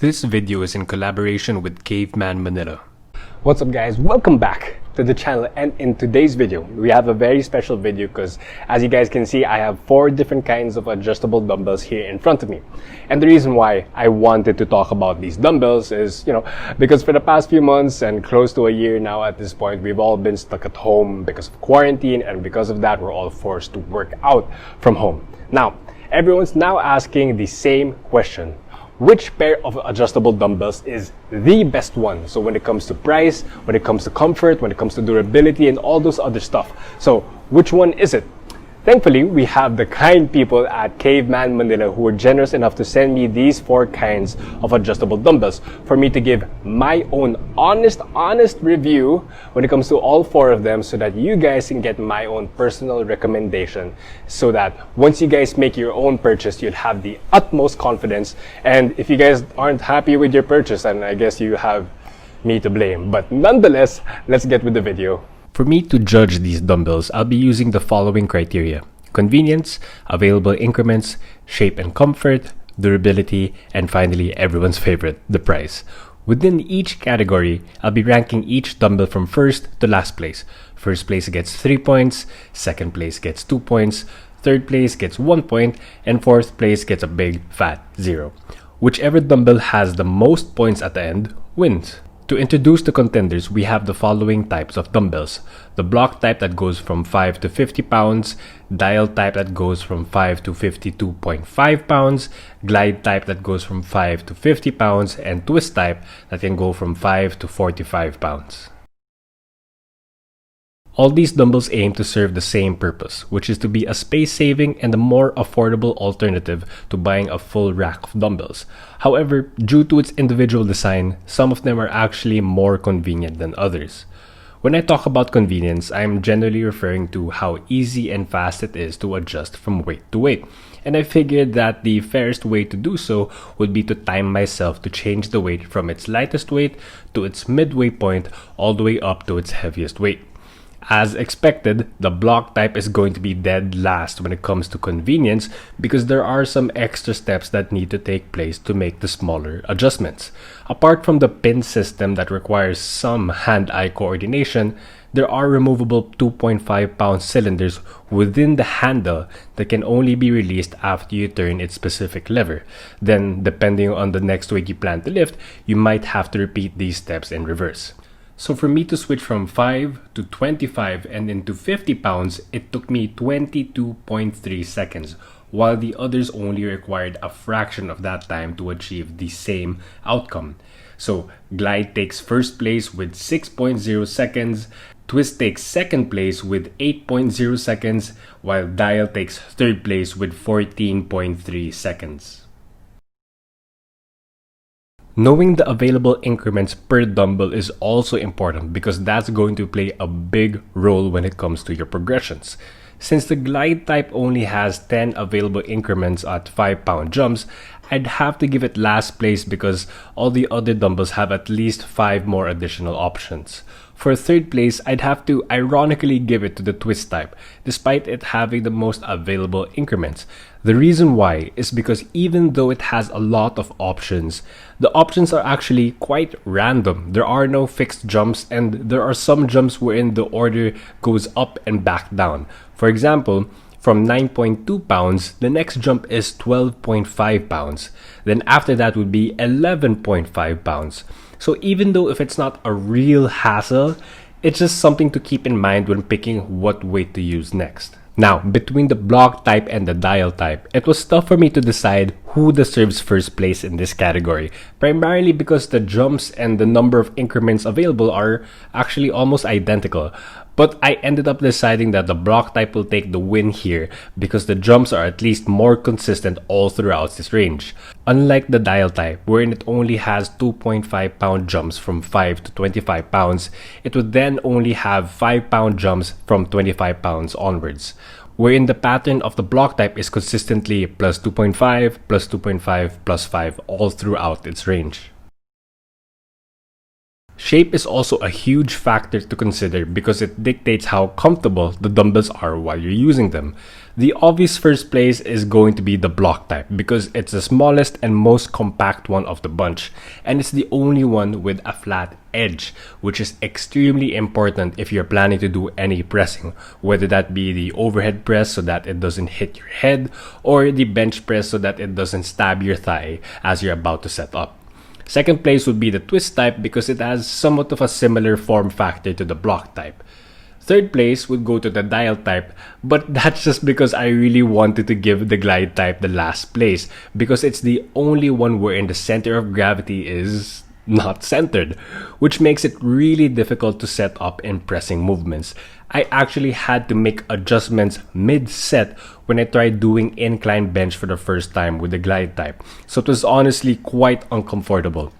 This video is in collaboration with Caveman MNL. What's up guys, welcome back to the channel, and in today's video we have a very special video because as you guys can see I have 4 different kinds of adjustable dumbbells here in front of me. And the reason why I wanted to talk about these dumbbells is, because for the past few months and close to a year now at this point, we've all been stuck at home because of quarantine, and because of that we're all forced to work out from home. Now, everyone's now asking the same question. Which pair of adjustable dumbbells is the best one? So when it comes to price, when it comes to comfort, when it comes to durability, and all those other stuff. So which one is it? Thankfully, we have the kind people at Caveman MNL who were generous enough to send me these 4 kinds of adjustable dumbbells for me to give my own honest review when it comes to all 4 of them, so that you guys can get my own personal recommendation, so that once you guys make your own purchase, you'll have the utmost confidence. And if you guys aren't happy with your purchase, then I guess you have me to blame. But nonetheless, let's get with the video. For me to judge these dumbbells, I'll be using the following criteria: convenience, available increments, shape and comfort, durability, and finally everyone's favorite, the price. Within each category, I'll be ranking each dumbbell from first to last place. First place gets 3 points, second place gets 2 points, third place gets 1 point, and fourth place gets a big fat 0. Whichever dumbbell has the most points at the end wins. To introduce the contenders, we have the following types of dumbbells: the block type that goes from 5 to 50 pounds, dial type that goes from 5 to 52.5 pounds, glide type that goes from 5 to 50 pounds, and twist type that can go from 5 to 45 pounds. All these dumbbells aim to serve the same purpose, which is to be a space-saving and a more affordable alternative to buying a full rack of dumbbells. However, due to its individual design, some of them are actually more convenient than others. When I talk about convenience, I'm generally referring to how easy and fast it is to adjust from weight to weight. And I figured that the fairest way to do so would be to time myself to change the weight from its lightest weight to its midway point all the way up to its heaviest weight. As expected, the block type is going to be dead last when it comes to convenience, because there are some extra steps that need to take place to make the smaller adjustments. Apart from the pin system that requires some hand-eye coordination, there are removable 2.5 pound cylinders within the handle that can only be released after you turn its specific lever. Then, depending on the next weight you plan to lift, you might have to repeat these steps in reverse. So for me to switch from 5 to 25 and into 50 pounds, it took me 22.3 seconds, while the others only required a fraction of that time to achieve the same outcome. So glide takes first place with 6.0 seconds, twist takes second place with 8.0 seconds, while dial takes third place with 14.3 seconds. Knowing the available increments per dumbbell is also important, because that's going to play a big role when it comes to your progressions. Since the glide type only has 10 available increments at 5 pound jumps, I'd have to give it last place because all the other dumbbells have at least 5 more additional options. For third place, I'd have to ironically give it to the twist type, despite it having the most available increments. The reason why is because even though it has a lot of options, the options are actually quite random. There are no fixed jumps, and there are some jumps wherein the order goes up and back down. For example, from 9.2 pounds, the next jump is 12.5 pounds. Then after that would be 11.5 pounds. So even though if it's not a real hassle, it's just something to keep in mind when picking what weight to use next. Now, between the block type and the dial type, it was tough for me to decide who deserves first place in this category, primarily because the jumps and the number of increments available are actually almost identical. But I ended up deciding that the block type will take the win here, because the jumps are at least more consistent all throughout this range. Unlike the dial type, wherein it only has 2.5 pound jumps from 5 to 25 pounds, it would then only have 5 pound jumps from 25 pounds onwards, wherein the pattern of the block type is consistently plus 2.5, plus 2.5, plus 5 all throughout its range. Shape is also a huge factor to consider because it dictates how comfortable the dumbbells are while you're using them. The obvious first place is going to be the block type because it's the smallest and most compact one of the bunch, and it's the only one with a flat edge, which is extremely important if you're planning to do any pressing, whether that be the overhead press so that it doesn't hit your head, or the bench press so that it doesn't stab your thigh as you're about to set up. Second place would be the twist type because it has somewhat of a similar form factor to the block type. Third place would go to the dial type, but that's just because I really wanted to give the glide type the last place because it's the only one wherein the center of gravity is not centered, which makes it really difficult to set up in pressing movements. I actually had to make adjustments mid-set when I tried doing incline bench for the first time with the glide type, so it was honestly quite uncomfortable.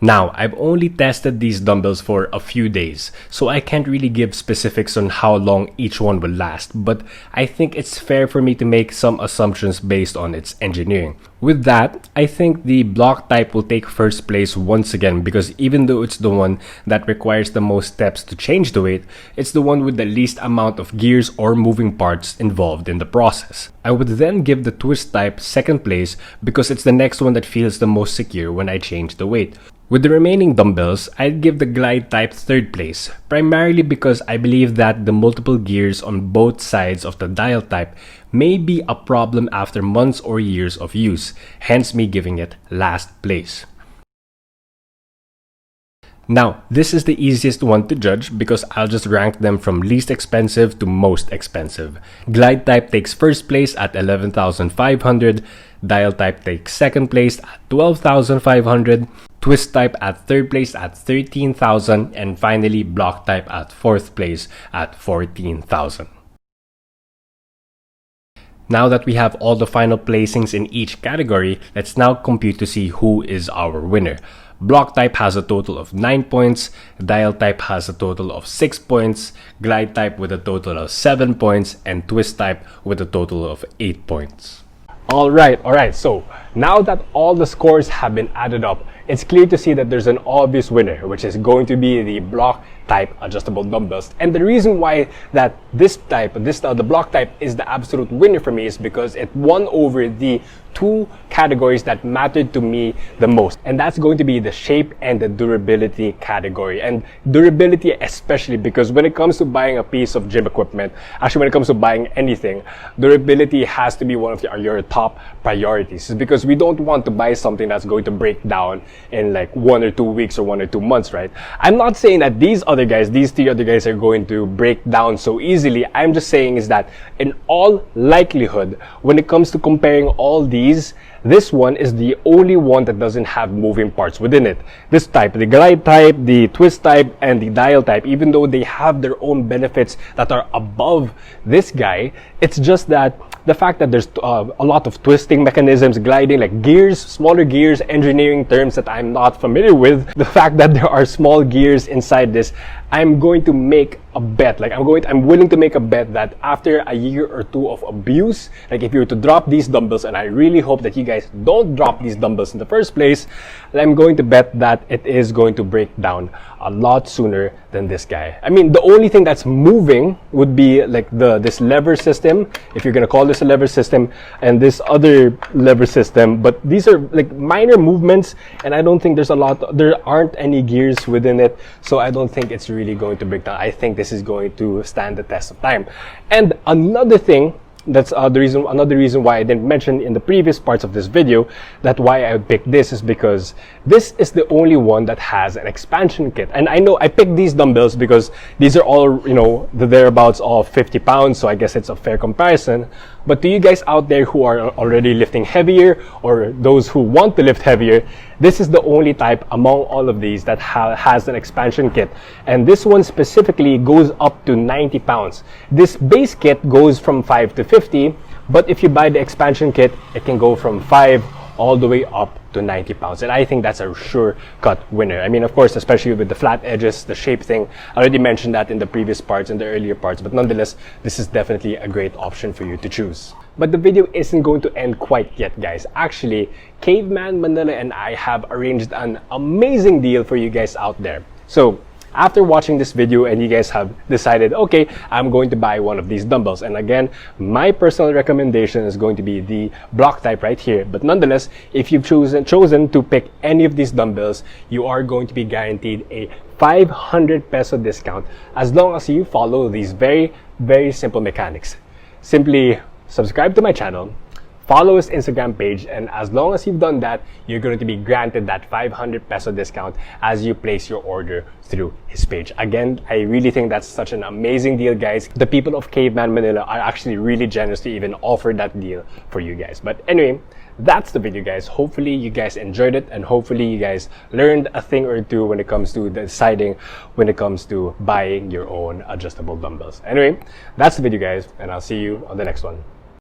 Now, I've only tested these dumbbells for a few days, so I can't really give specifics on how long each one will last, but I think it's fair for me to make some assumptions based on its engineering. With that, I think the block type will take first place once again because even though it's the one that requires the most steps to change the weight, it's the one with the least amount of gears or moving parts involved in the process. I would then give the twist type second place because it's the next one that feels the most secure when I change the weight. With the remaining dumbbells, I'd give the glide type third place, primarily because I believe that the multiple gears on both sides of the dial type may be a problem after months or years of use, hence me giving it last place. Now, this is the easiest one to judge because I'll just rank them from least expensive to most expensive. Glide type takes first place at 11,500, dial type takes second place at 12,500, twist type at third place at 13,000, and finally block type at fourth place at 14,000. Now that we have all the final placings in each category, let's now compute to see who is our winner. Block type has a total of 9 points, dial type has a total of 6 points, glide type with a total of 7 points, and twist type with a total of 8 points. Alright, so now that all the scores have been added up, it's clear to see that there's an obvious winner, which is going to be the block type adjustable dumbbells. And the reason why that the block type is the absolute winner for me is because it won over the two categories that mattered to me the most, and that's going to be the shape and the durability category. And durability especially because when it comes to buying a piece of gym equipment, actually when it comes to buying anything, durability has to be one of your top priorities, because we don't want to buy something that's going to break down in like 1 or 2 weeks or 1 or 2 months, right? I'm not saying that these three other guys are going to break down so easily. I'm just saying is that in all likelihood, when it comes to comparing all these, this one is the only one that doesn't have moving parts within it. This type, the glide type, the twist type, and the dial type, even though they have their own benefits that are above this guy, it's just that the fact that there's a lot of twisting mechanisms, gliding, like gears, smaller gears, engineering terms that I'm not familiar with, the fact that there are small gears inside this, I'm going to make a bet. Like I'm willing to make a bet that after a year or two of abuse, like if you were to drop these dumbbells, and I really hope that you guys don't drop these dumbbells in the first place, I'm going to bet that it is going to break down a lot sooner than this guy. I mean, the only thing that's moving would be like this lever system, if you're gonna call this a lever system, and this other lever system, but these are like minor movements, and I don't think there aren't any gears within it, so I don't think it's really going to break down. I think this is going to stand the test of time. And another thing, that's another reason why I didn't mention in the previous parts of this video that why I picked this is because this is the only one that has an expansion kit. And I know I picked these dumbbells because these are all, the thereabouts of 50 pounds, so I guess it's a fair comparison. But to you guys out there who are already lifting heavier, or those who want to lift heavier, this is the only type among all of these that has an expansion kit. And this one specifically goes up to 90 pounds. This base kit goes from 5 to 50, but if you buy the expansion kit, it can go from 5 all the way up to 90 pounds. And I think that's a sure cut winner. I mean, of course, especially with the flat edges, the shape thing. I already mentioned that in the previous parts, in the earlier parts, but nonetheless, this is definitely a great option for you to choose. But the video isn't going to end quite yet, guys. Actually, Caveman Manila and I have arranged an amazing deal for you guys out there. So, after watching this video and you guys have decided, okay, I'm going to buy one of these dumbbells. And again, my personal recommendation is going to be the block type right here. But nonetheless, if you've chosen to pick any of these dumbbells, you are going to be guaranteed a 500 peso discount as long as you follow these very, very simple mechanics. Simply subscribe to my channel, follow his Instagram page, and as long as you've done that, you're going to be granted that 500 peso discount as you place your order through his page. Again, I really think that's such an amazing deal, guys. The people of Caveman Manila are actually really generous to even offer that deal for you guys. But anyway, that's the video, guys. Hopefully you guys enjoyed it, and hopefully you guys learned a thing or two when it comes to deciding when it comes to buying your own adjustable dumbbells. Anyway, that's the video, guys, and I'll see you on the next one.